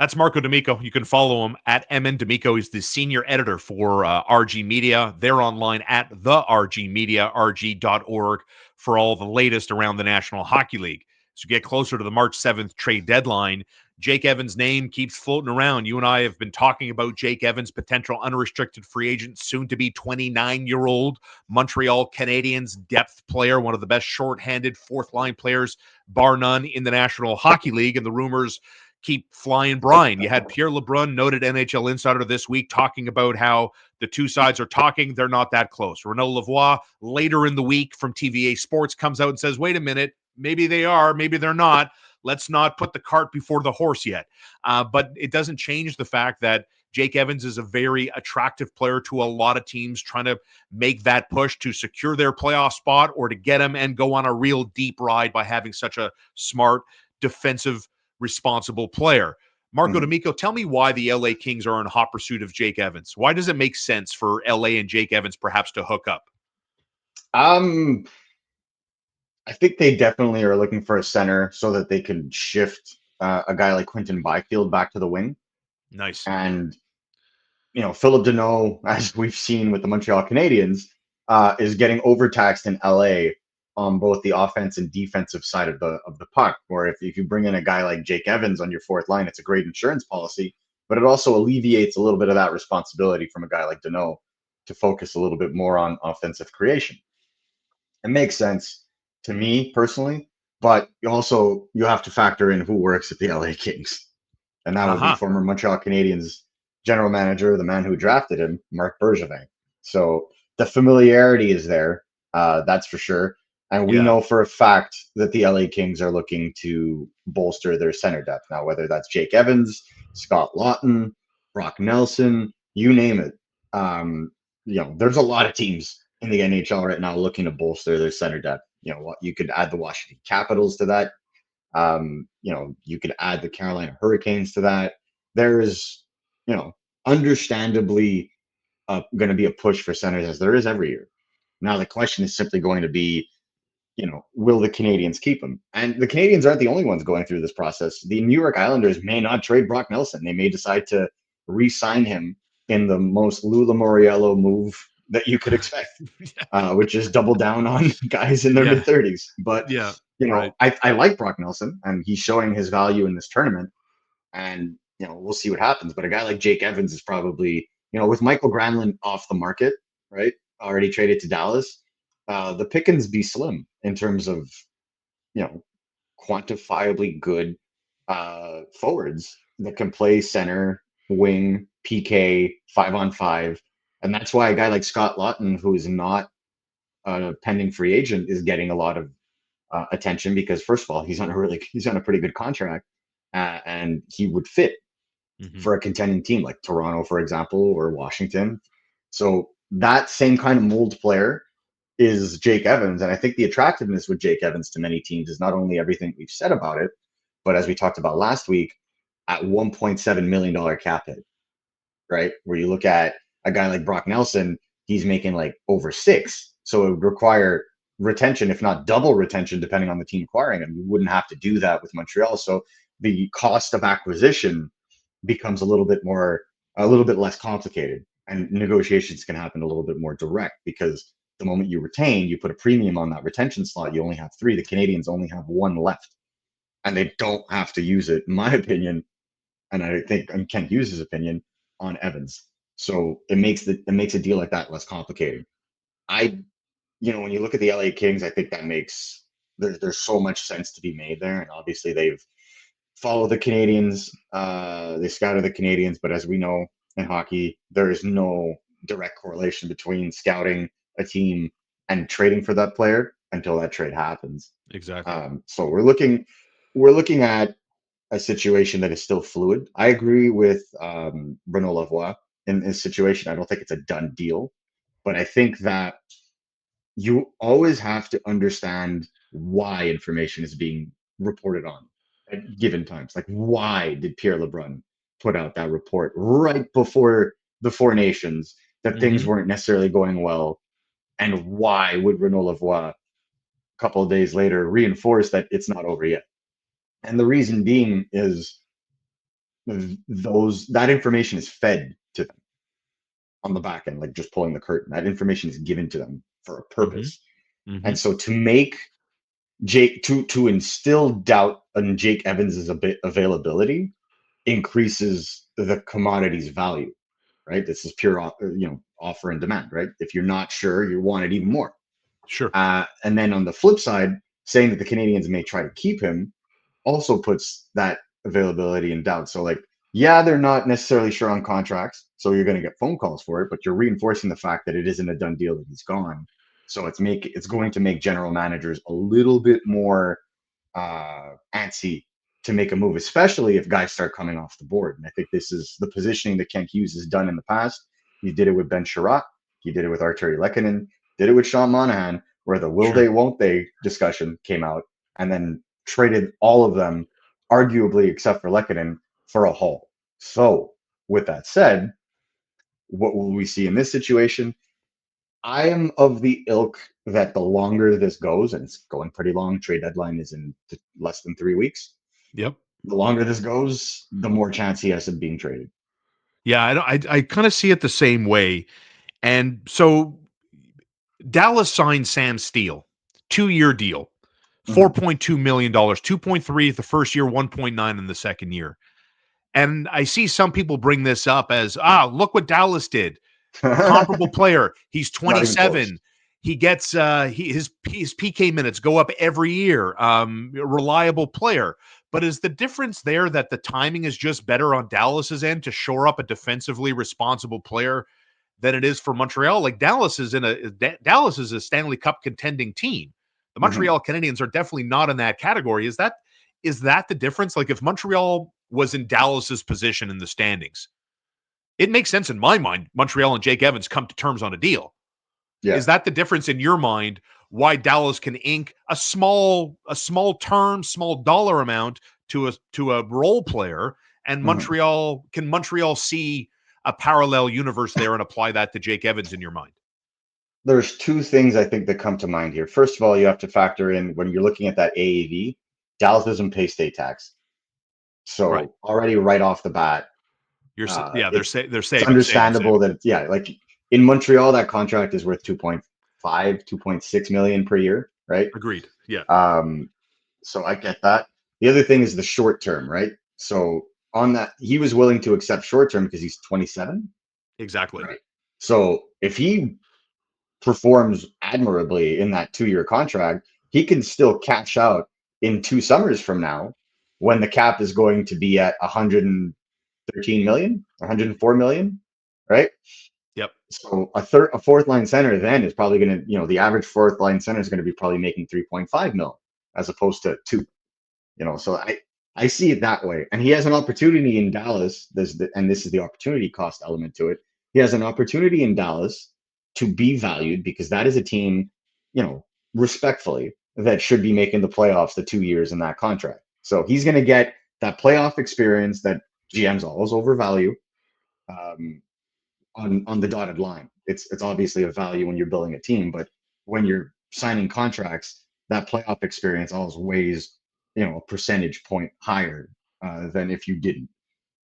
That's Marco D'Amico. You can follow him at MN D'Amico. He's the senior editor for RG Media. They're online at the RG Media, rg.org, for all the latest around the National Hockey League. As we get closer to the March 7th trade deadline, Jake Evans' name keeps floating around. You and I have been talking about Jake Evans, potential unrestricted free agent, soon to be 29-year-old Montreal Canadiens depth player, one of the best shorthanded fourth line players, bar none, in the National Hockey League. And the rumors keep flying Brian. You had Pierre LeBrun, noted NHL insider this week, talking about how the two sides are talking. They're not that close. Renaud Lavoie, later in the week from TVA Sports, comes out and says, wait a minute, maybe they are, maybe they're not. Let's not put the cart before the horse yet. But it doesn't change the fact that Jake Evans is a very attractive player to a lot of teams trying to make that push to secure their playoff spot or to get him and go on a real deep ride by having such a smart defensive responsible player. Marco D'Amico, tell me why the LA Kings are in hot pursuit of Jake Evans. Why does it make sense for LA and Jake Evans perhaps to hook up? Um, I think they definitely are looking for a center so that they can shift a guy like Quinton Byfield back to the wing. Nice. And, Philip Deneau, as we've seen with the Montreal Canadiens, is getting overtaxed in LA on both the offense and defensive side of the puck. Or if you bring in a guy like Jake Evans on your fourth line, it's a great insurance policy, but it also alleviates a little bit of that responsibility from a guy like Deneau to focus a little bit more on offensive creation. It makes sense to me personally, but you have to factor in who works at the LA Kings, and that would be former Montreal Canadiens general manager, the man who drafted him, Marc Bergevin. So the familiarity is there, that's for sure. And we know for a fact that the LA Kings are looking to bolster their center depth now, whether that's Jake Evans, Scott Laughton, Brock Nelson, you name it. There's a lot of teams in the NHL right now looking to bolster their center depth. You could add the Washington Capitals to that. You could add the Carolina Hurricanes to that. There's, understandably going to be a push for centers as there is every year. Now the question is simply going to be, will the Canadiens keep him? And the Canadiens aren't the only ones going through this process. The New York Islanders may not trade Brock Nelson. They may decide to re-sign him in the most Lula Moriello move that you could expect, which is double down on guys in their mid-30s. But, I like Brock Nelson, and he's showing his value in this tournament. And, we'll see what happens. But a guy like Jake Evans is probably, with Michael Granlund off the market, right, already traded to Dallas, the pickings be slim in terms of, quantifiably good forwards that can play center, wing, PK, 5-on-5. And that's why a guy like Scott Laughton, who is not a pending free agent, is getting a lot of attention because, first of all, he's on a pretty good contract, and he would fit for a contending team like Toronto, for example, or Washington. So that same kind of mold player is Jake Evans. And I think the attractiveness with Jake Evans to many teams is not only everything we've said about it, but as we talked about last week, at $1.7 million cap hit, right? Where you look at a guy like Brock Nelson, he's making like over 6. So it would require retention, if not double retention, depending on the team acquiring him. You wouldn't have to do that with Montreal. So the cost of acquisition becomes a little bit less complicated, and negotiations can happen a little bit more direct because the moment you retain, you put a premium on that retention slot. You only have 3. The Canadiens only have 1 left, and they don't have to use it, in my opinion. And I think Ken Hughes' opinion on Evans. So it makes a deal like that less complicated. When you look at the LA Kings, I think that makes there's so much sense to be made there, and obviously they've followed the Canadiens, they scouted the Canadiens, but as we know in hockey, there is no direct correlation between scouting a team and trading for that player until that trade happens. Exactly. So we're looking at a situation that is still fluid. I agree with Renaud Lavoie in this situation. I don't think it's a done deal, but I think that you always have to understand why information is being reported on at given times. Like, why did Pierre LeBrun put out that report right before the Four Nations that things weren't necessarily going well? And why would Renaud Lavoie, a couple of days later, reinforce that it's not over yet? And the reason being is that information is fed to them on the back end, like just pulling the curtain. That information is given to them for a Mhm. purpose. And Mhm. so to make Jake to instill doubt on Jake Evans's availability increases the commodity's value, right? This is pure, offer and demand, right? If you're not sure, you want it even more. Sure. And then on the flip side, saying that the Canadians may try to keep him also puts that availability in doubt. So, like, yeah, they're not necessarily sure on contracts, so you're going to get phone calls for it, but you're reinforcing the fact that it isn't a done deal that he's gone. So it's going to make general managers a little bit more antsy to make a move, especially if guys start coming off the board. And I think this is the positioning that Kent Hughes has done in the past. He did it with Ben Sherratt. He did it with Arturi Lehkonen. Did it with Sean Monahan, where the will Sure. they, won't they discussion came out, and then traded all of them, arguably except for Lehkonen, for a haul. So, with that said, what will we see in this situation? I am of the ilk that the longer this goes, and it's going pretty long, trade deadline is in less than 3 weeks. Yep. The longer this goes, the more chance he has of being traded. Yeah, I kind of see it the same way. And so Dallas signed Sam Steele, 2-year deal, Mhm. $4.2 million, 2.3 the first year, 1.9 in the second year. And I see some people bring this up as, look what Dallas did. Comparable player. He's Not even close. 27. He gets his PK minutes go up every year. Reliable player. But is the difference there that the timing is just better on Dallas's end to shore up a defensively responsible player than it is for Montreal? Like Dallas is a Stanley Cup contending team. The Mhm. Montreal Canadiens are definitely not in that category. Is that the difference? Like if Montreal was in Dallas's position in the standings, it makes sense in my mind. Montreal and Jake Evans come to terms on a deal. Yeah. Is that the difference in your mind? Why Dallas can ink a small term, small dollar amount to a role player, and Mhm. Montreal see a parallel universe there and apply that to Jake Evans in your mind? There's two things I think that come to mind here. First of all, you have to factor in when you're looking at that AAV, Dallas doesn't pay state tax. Right. So already right off the bat, Yeah, they're it's saving. understandable that yeah, like in Montreal, that contract is worth 2.5, 2.6 million per year, right? Agreed. Yeah, Um, so I get that. The other thing is the short term, right? So on that, he was willing to accept short term because he's 27, exactly. right? So if he performs admirably in that 2 year contract, he can still cash out in 2 summers from now when the cap is going to be at 113 million, 104 million, right? Yep. So a fourth line center then is probably going to, the average fourth line center is going to be probably making 3.5 mil as opposed to two. So I see it that way, and he has an opportunity in Dallas. And this is the opportunity cost element to it. He has an opportunity in Dallas to be valued because that is a team, you know, respectfully, that should be making the playoffs the 2 years in that contract. So he's going to get that playoff experience that GMs always overvalue. Um, on the dotted line. It's obviously a value when you're building a team, but when you're signing contracts, that playoff experience always weighs, a percentage point higher than if you didn't.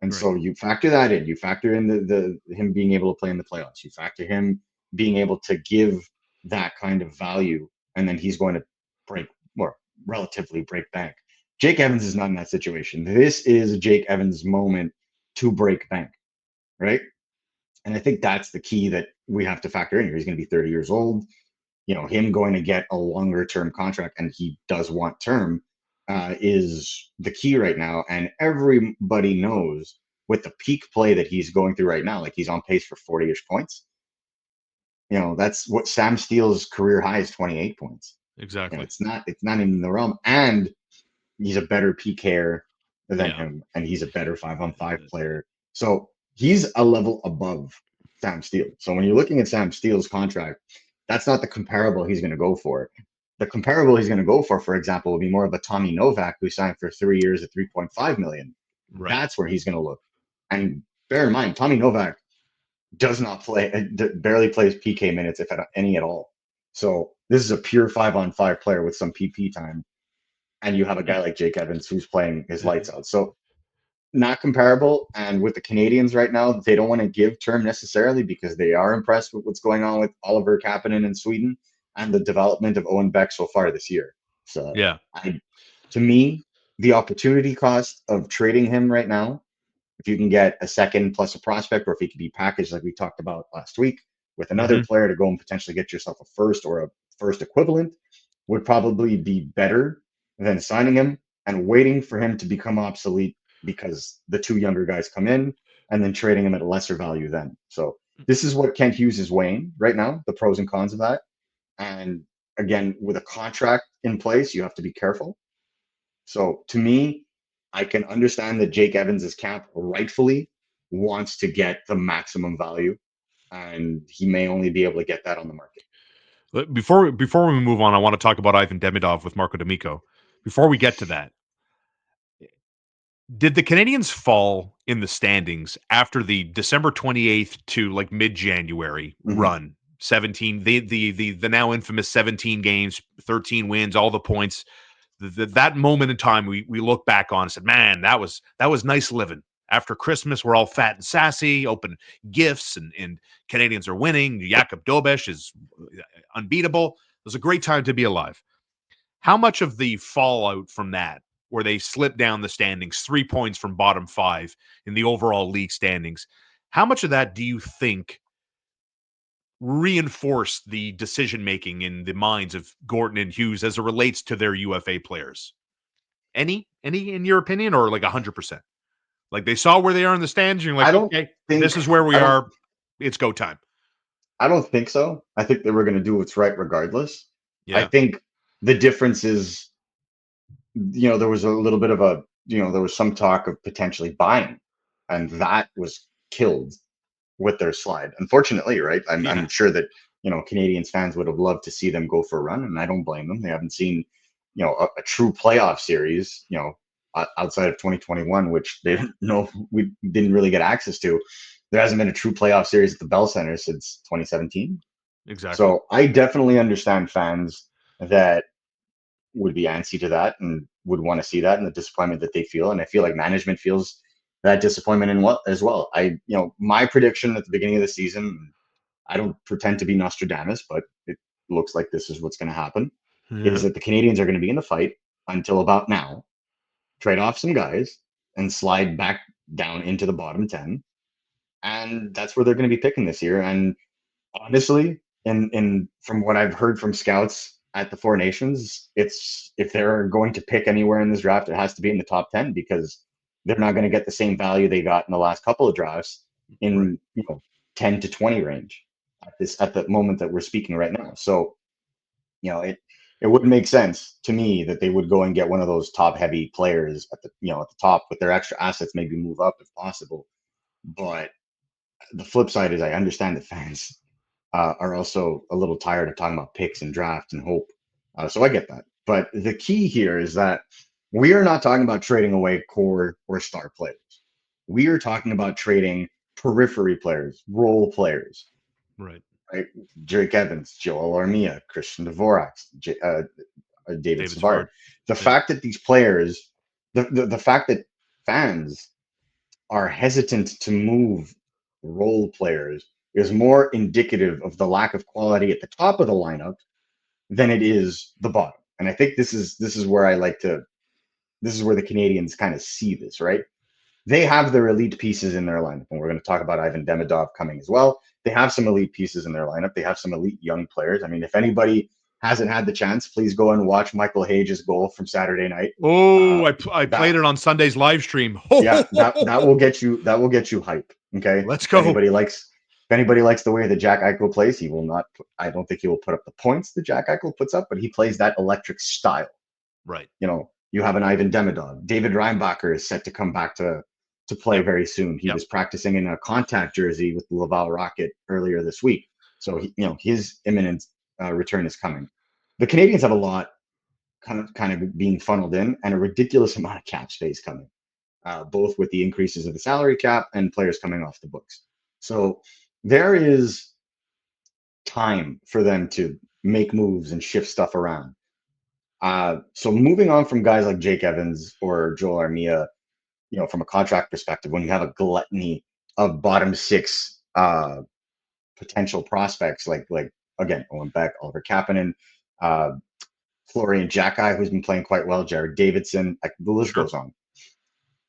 And Right. so you factor that in. You factor in the him being able to play in the playoffs. You factor him being able to give that kind of value, and then he's going to break or relatively break bank. Jake Evans is not in that situation. This is Jake Evans' moment to break bank, right? And I think that's the key that we have to factor in here. He's going to be 30 years old. Him going to get a longer term contract, and he does want term, is the key right now. And everybody knows with the peak play that he's going through right now, like he's on pace for 40-ish points. That's what Sam Steele's career high is, 28 points. Exactly. It's not in the realm. And he's a better PKer than Yeah. him, and he's a better 5-on-5 player. So he's a level above Sam Steele. So when you're looking at Sam Steele's contract, that's not the comparable he's going to go for. The comparable he's going to go for example, would be more of a Tommy Novak who signed for 3 years at 3.5 million. Right. That's where he's going to look. And bear in mind, Tommy Novak does not play, barely plays PK minutes, if any at all. So this is a pure 5-on-5 player with some PP time, and you have a guy like Jake Evans who's playing his lights out. So not comparable. And with the Canadians right now, they don't want to give term necessarily because they are impressed with what's going on with Oliver Kapanen in Sweden and the development of Owen Beck so far this year. So, Yeah. I, to me, the opportunity cost of trading him right now, if you can get a second plus a prospect, or if he could be packaged like we talked about last week with another Hmm. player to go and potentially get yourself a first or a first equivalent, would probably be better than signing him and waiting for him to become obsolete because the two younger guys come in and then trading him at a lesser value then. So this is what Kent Hughes is weighing right now, the pros and cons of that. And again, with a contract in place, you have to be careful. So to me, I can understand that Jake Evans's camp rightfully wants to get the maximum value, and he may only be able to get that on the market. Before we move on, I want to talk about Ivan Demidov with Marco D'Amico. Before we get to that, did the Canadians fall in the standings after the December 28th to like mid-January Mm-hmm. run? 17, the now infamous 17 games, 13 wins, all the points. That moment in time we look back on and said, man, that was nice living. After Christmas, we're all fat and sassy, open gifts, and Canadians are winning. Jakub Dobesh is unbeatable. It was a great time to be alive. How much of the fallout from that, where they slipped down the standings, 3 points from bottom five in the overall league standings, how much of that do you think reinforced the decision making in the minds of Gorton and Hughes as it relates to their UFA players? Any in your opinion, or like 100%? Like they saw where they are in the stands, and you're I like, don't okay, think this is where we I don't are. It's go time. I don't think so. I think they were going to do what's right regardless. I Yeah, think the difference is, there was a little bit of there was some talk of potentially buying, and that was killed with their slide. Unfortunately, right? I'm yeah, sure that Canadians fans would have loved to see them go for a run, and I don't blame them. They haven't seen a true playoff series, outside of 2021, which they didn't know we didn't really get access to. There hasn't been a true playoff series at the Bell Center since 2017. exactly. So I definitely understand fans that would be antsy to that and would want to see that and the disappointment that they feel. And I feel like management feels that disappointment in what as well. My prediction at the beginning of the season, I don't pretend to be Nostradamus, but it looks like this is what's going to happen, is Yeah, that the Canadians are going to be in the fight until about now, trade off some guys and slide back down into the bottom 10. And that's where they're going to be picking this year. And honestly, in from what I've heard from scouts at the Four Nations, it's if they're going to pick anywhere in this draft, it has to be in the top 10 because they're not going to get the same value they got in the last couple of drafts right. in 10 to 20 range at the moment that we're speaking right now. So, it wouldn't make sense to me that they would go and get one of those top heavy players at the top with their extra assets, maybe move up if possible. But the flip side is I understand that fans are also a little tired of talking about picks and draft and hope. So I get that. But the key here is that we are not talking about trading away core or star players. We are talking about trading periphery players, role players, Right. right? Jake Evans, Joel Armia, Christian Dvorak, David David Savard. Savard. The Yeah. fact that these players, the fact that fans are hesitant to move role players is more indicative of the lack of quality at the top of the lineup than it is the bottom. And I think this is where this is where the Canadians kind of see this, right? They have their elite pieces in their lineup, and we're going to talk about Ivan Demidov coming as well. They have some elite pieces in their lineup. They have some elite young players. I mean, if anybody hasn't had the chance, please go and watch Michael Hage's goal from Saturday night. Oh, Uh, I that played it on Sunday's live stream. yeah, that will get you hype. Okay, Let's if go. anybody likes the way that Jack Eichel plays, he will not. I don't think he will put up the points that Jack Eichel puts up, but he plays that electric style. Right. You have an Ivan Demidov. David Reinbacher is set to come back to play Yep. very soon. He Yep. was practicing in a contact jersey with the Laval Rocket earlier this week, so his imminent return is coming. The Canadians have a lot kind of being funneled in, and a ridiculous amount of cap space coming, both with the increases of the salary cap and players coming off the books. So there is time for them to make moves and shift stuff around. So moving on from guys like Jake Evans or Joel Armia, from a contract perspective, when you have a gluttony of bottom six potential prospects, like again, Owen Beck, Oliver Kapanen, uh, Florian Jacki, who's been playing quite well, Jared Davidson, like, the list Sure. goes on.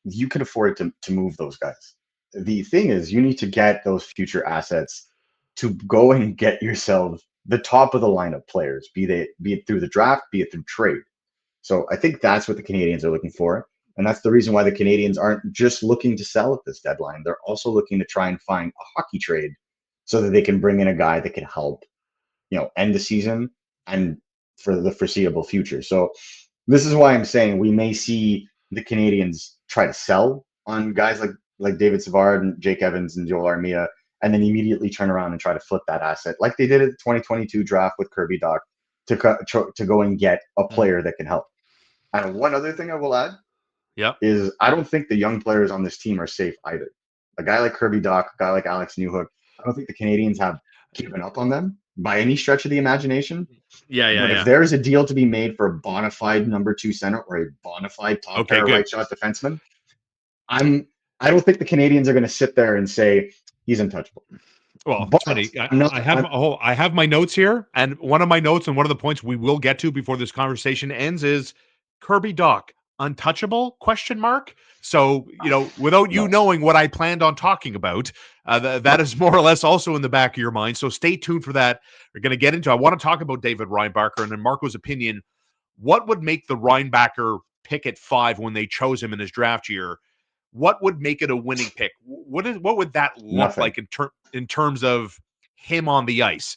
You can afford to move those guys. The thing is, you need to get those future assets to go and get yourself the top of the lineup players, be it through the draft, be it through trade. So I think that's what the Canadiens are looking for. And that's the reason why the Canadiens aren't just looking to sell at this deadline. They're also looking to try and find a hockey trade so that they can bring in a guy that can help, end the season and for the foreseeable future. So this is why I'm saying we may see the Canadiens try to sell on guys like David Savard and Jake Evans and Joel Armia, and then immediately turn around and try to flip that asset like they did at the 2022 draft with Kirby Doc to go and get a Mm. player that can help. And one other thing I will add Yep. is I don't think the young players on this team are safe either. A guy like Kirby Doc, a guy like Alex Newhook, I don't think the Canadiens have given up on them by any stretch of the imagination. Yeah, yeah, But if yeah. there is a deal to be made for a bona fide number two center or a bona fide top Okay, pair good. right shot defenseman, I don't think the Canadiens are going to sit there and say he's untouchable. Well, it's But funny. I, I'm not. I have I have my notes here, and one of my notes and one of the points we will get to before this conversation ends is Kirby Doc untouchable question mark. So without you No, knowing what I planned on talking about, that no, is more or less also in the back of your mind. So stay tuned for that. We're going to get into. I want to talk about David Reinbacher and in Marco's opinion, what would make the Reinbacher pick at 5 when they chose him in his draft year? What would make it a winning pick? What would that look nothing. like in terms of him on the ice?